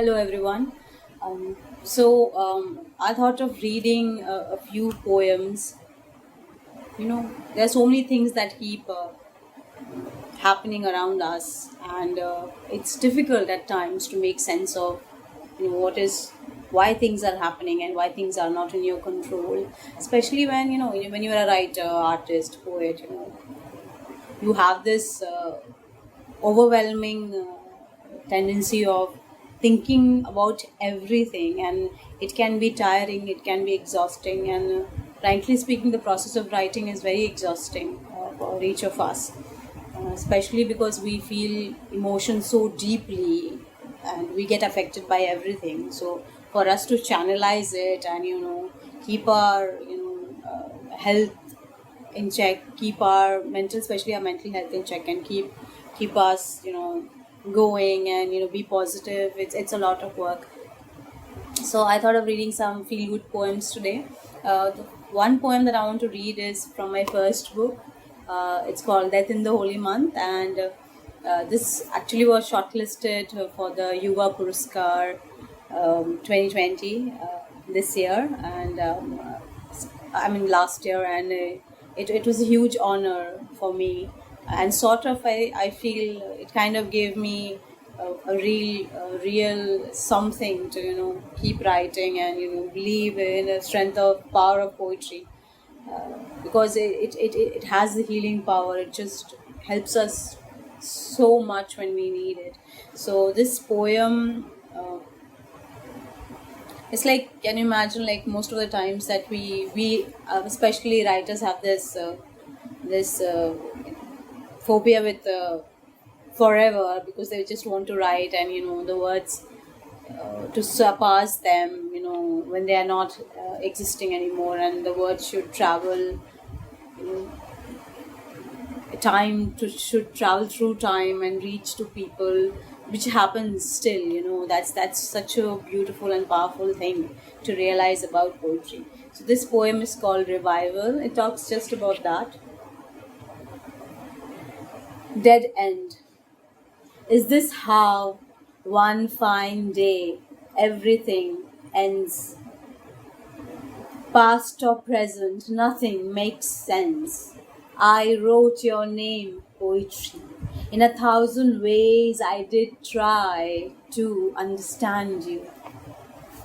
Hello, everyone. I thought of reading a few poems. There are so many things that keep happening around us, and it's difficult at times to make sense of, why things are happening and why things are not in your control. Especially when you're a writer, artist, poet. You have this overwhelming tendency of thinking about everything, and it can be tiring, it can be exhausting, and frankly speaking, the process of writing is very exhausting for each of us, especially because we feel emotions so deeply and we get affected by everything. So for us to channelize it and keep our health in check, keep our mental, especially our mental health in check, and keep us going and be positive. It's a lot of work. So I thought of reading some feel good poems today. The one poem that I want to read is from my first book. It's called Death in the Holy Month, and this actually was shortlisted for the Yuva Puraskar 2020 this year, and last year, and it was a huge honor for me, and sort of I feel it kind of gave me a real something to keep writing and believe in the strength of power of poetry, because it has the healing power. It just helps us so much when we need it. So this poem, it's like, can you imagine, like most of the times that we especially writers have this phobia with forever, because they just want to write, and the words to surpass them when they are not existing anymore, and the words should travel should travel through time and reach to people, which happens still. That's such a beautiful and powerful thing to realize about poetry. So this poem is called Revival. It talks just about that. Dead end. Is this how one fine day everything ends? Past or present, nothing makes sense. I wrote your name, poetry. In 1,000 ways I did try to understand you.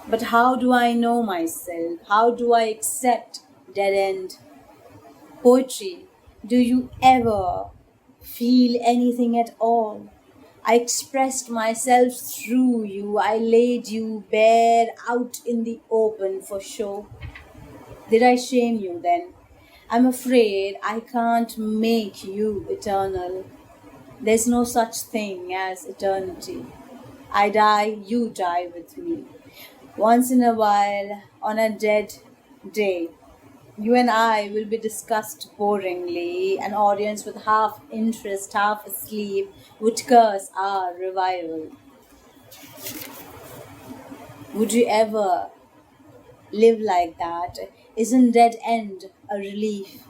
But how do I know myself? How do I accept dead end? Poetry, do you ever feel anything at all? I expressed myself through you. I laid you bare out in the open for show. Did I shame you then? I'm afraid I can't make you eternal. There's no such thing as eternity. I die, you die with me. Once in a while, on a dead day, you and I will be discussed boringly. An audience with half interest, half asleep, would curse our revival. Would you ever live like that? Isn't dead end a relief?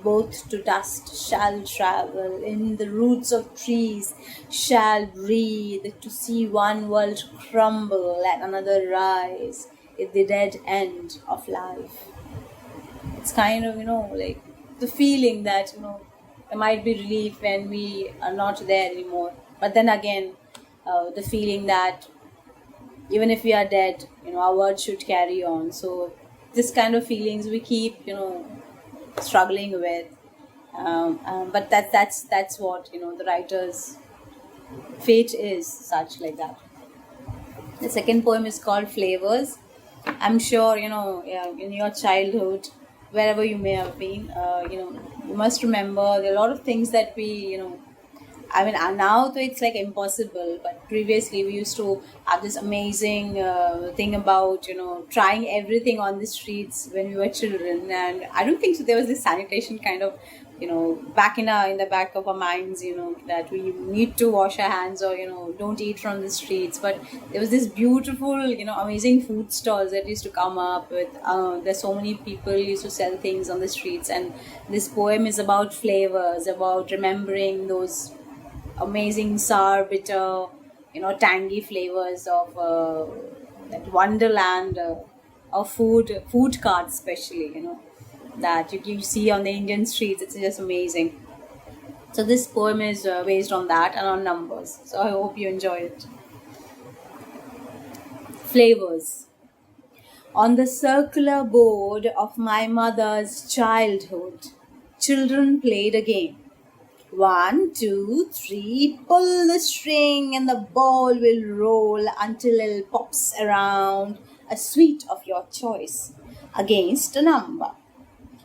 Both to dust shall travel, in the roots of trees shall breathe, to see one world crumble and another rise at the dead end of life. It's kind of, like the feeling that, there might be relief when we are not there anymore. But then again, the feeling that even if we are dead, our words should carry on. So this kind of feelings we keep, struggling with. But that's what, the writer's fate is such like that. The second poem is called Flavors. I'm sure, in your childhood, wherever you may have been, you must remember there are a lot of things that we, now though it's like impossible, but previously we used to have this amazing thing about, trying everything on the streets when we were children. And I don't think so there was this sanitation kind of, back in the back of our minds, that we need to wash our hands, or, don't eat from the streets. But there was this beautiful, amazing food stalls that used to come up with, there's so many people used to sell things on the streets. And this poem is about flavors, about remembering those amazing sour, bitter tangy flavors of that wonderland of food carts, especially, that you see on the Indian streets. It's just amazing. So this poem is based on that and on numbers. So I hope you enjoy it. Flavors. On the circular board of my mother's childhood, children played a game. 1, 2, 3, pull the string and the ball will roll until it pops around a sweet of your choice against a number.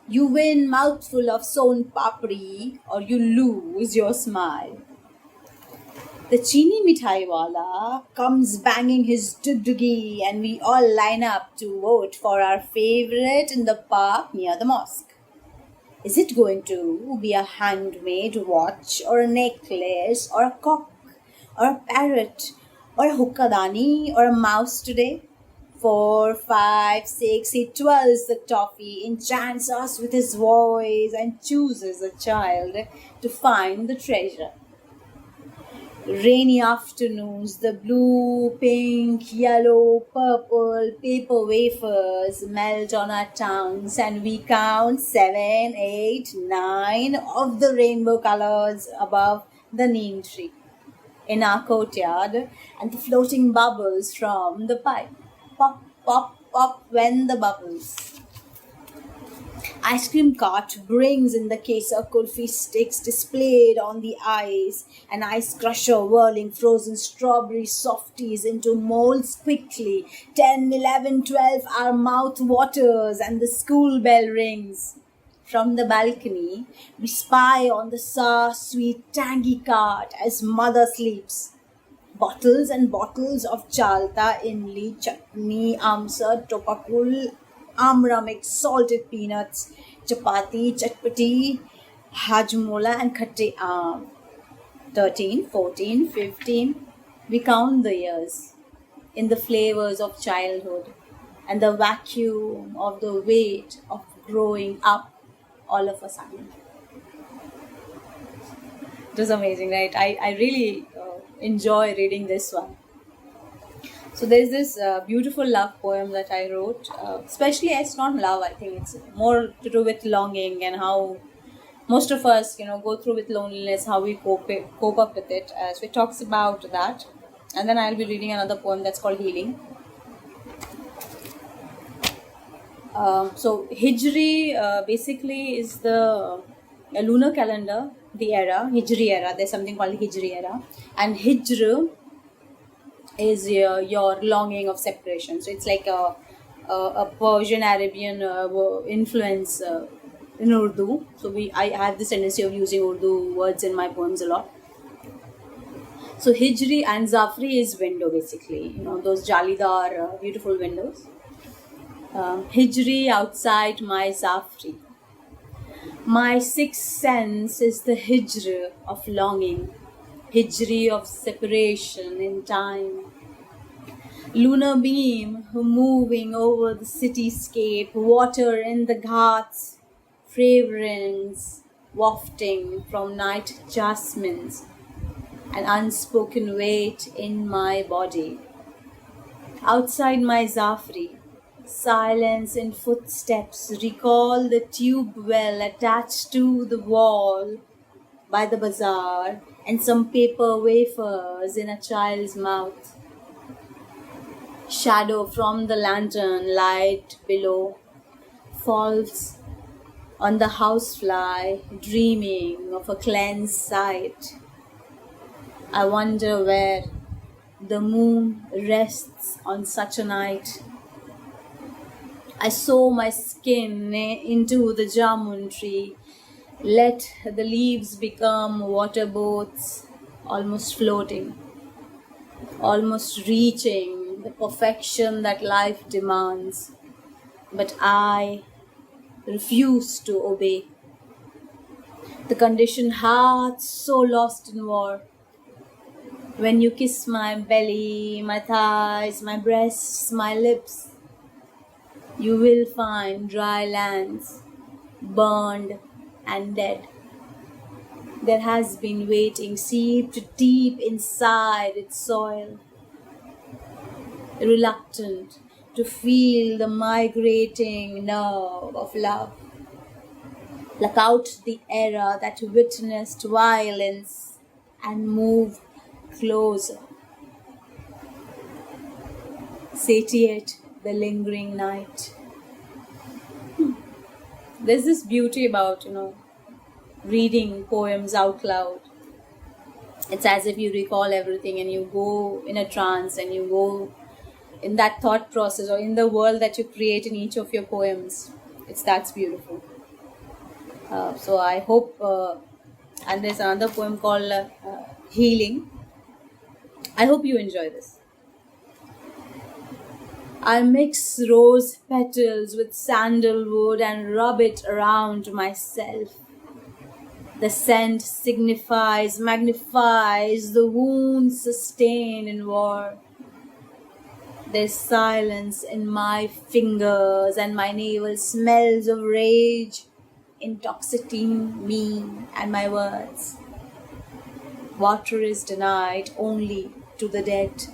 You win mouthful of son papri or you lose your smile. The chini mithai wala comes banging his dugdugi and we all line up to vote for our favorite in the park near the mosque. Is it going to be a handmade watch or a necklace or a cock or a parrot or a hookadani or a mouse today? 4, 5, 6, he twirls the toffee, enchants us with his voice and chooses a child to find the treasure. Rainy afternoons, the blue, pink, yellow, purple paper wafers melt on our tongues and we count 7, 8, 9 of the rainbow colors above the neem tree in our courtyard and the floating bubbles from the pipe. Pop, pop, pop when the bubbles. Ice cream cart brings in the case of kulfi sticks displayed on the ice, an ice crusher whirling frozen strawberry softies into molds quickly. 10, 11, 12, our mouth waters and the school bell rings. From the balcony, we spy on the sour, sweet, tangy cart as mother sleeps. Bottles and bottles of chalta, imli, chutney, amsa, topakul, amra mix, salted peanuts, chapati, chatpati, hajmola and khatte aam. 13, 14, 15. We count the years in the flavors of childhood and the vacuum of the weight of growing up all of a sudden. It was amazing, right? I really enjoy reading this one. So there's this beautiful love poem that I wrote. Especially, it's not love. I think it's more to do with longing and how most of us, go through with loneliness, how we cope up with it. So it talks about that. And then I'll be reading another poem that's called Healing. So Hijri basically is the lunar calendar, the era, Hijri era. There's something called Hijri era. And Hijr is your longing of separation. So it's like a Persian Arabian influence in Urdu. So I have this tendency of using Urdu words in my poems a lot. So Hijri and Zafri is window basically. Those jalidar beautiful windows. Hijri outside my Zafri. My sixth sense is the Hijr of longing, Hijri of separation in time. Lunar beam moving over the cityscape, water in the ghats, fragrance wafting from night jasmines, an unspoken weight in my body. Outside my Zafri, silence and footsteps recall the tube well attached to the wall by the bazaar and some paper wafers in a child's mouth. Shadow from the lantern light below falls on the housefly dreaming of a cleansed sight. I wonder where the moon rests on such a night. I sow my skin into the jamun tree. Let the leaves become water boats, almost floating, almost reaching the perfection that life demands. But I refuse to obey. The conditioned heart so lost in war. When you kiss my belly, my thighs, my breasts, my lips, you will find dry lands, burned and dead. there has been waiting, seeped deep inside its soil, reluctant to feel the migrating nerve of love. Pluck out the era that witnessed violence and move closer. Satiate the lingering night. There's this beauty about, reading poems out loud. It's as if you recall everything and you go in a trance and you go in that thought process or in the world that you create in each of your poems. That's beautiful. So I hope, and there's another poem called Healing. I hope you enjoy this. I mix rose petals with sandalwood and rub it around myself. The scent magnifies the wounds sustained in war. There's silence in my fingers and my navel smells of rage, intoxicating me and my words. Water is denied only to the dead.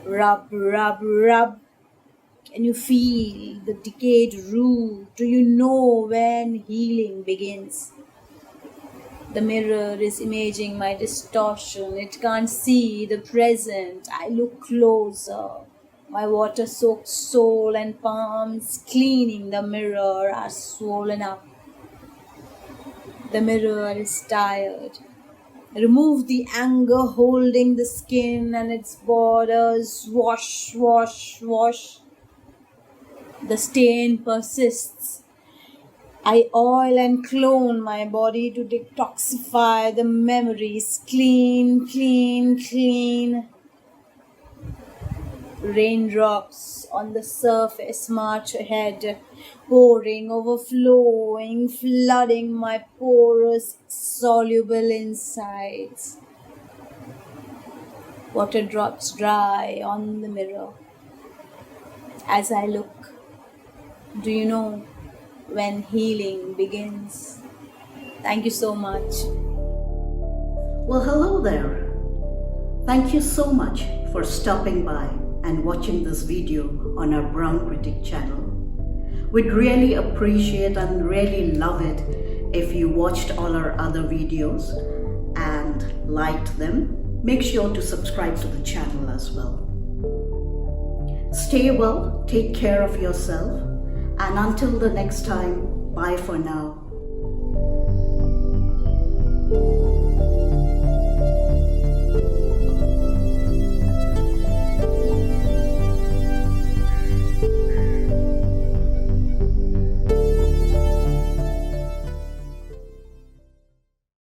Rub, rub, rub. Can you feel the decayed root? Do you know when healing begins? The mirror is imaging my distortion. It can't see the present. I look closer. My water-soaked soul and palms cleaning the mirror are swollen up. The mirror is tired. Remove the anger holding the skin and its borders. Wash, wash, wash. The stain persists. I oil and clone my body to detoxify the memories. Clean, clean, clean. Raindrops on the surface march ahead, pouring, overflowing, flooding my porous, soluble insides. Water drops dry on the mirror. As I look, do you know when healing begins? Thank you so much. Well, hello there. Thank you so much for stopping by and watching this video on our Brown Critic channel. We'd really appreciate and really love it if you watched all our other videos and liked them. Make sure to subscribe to the channel as well. Stay well, take care of yourself, and until the next time, bye for now.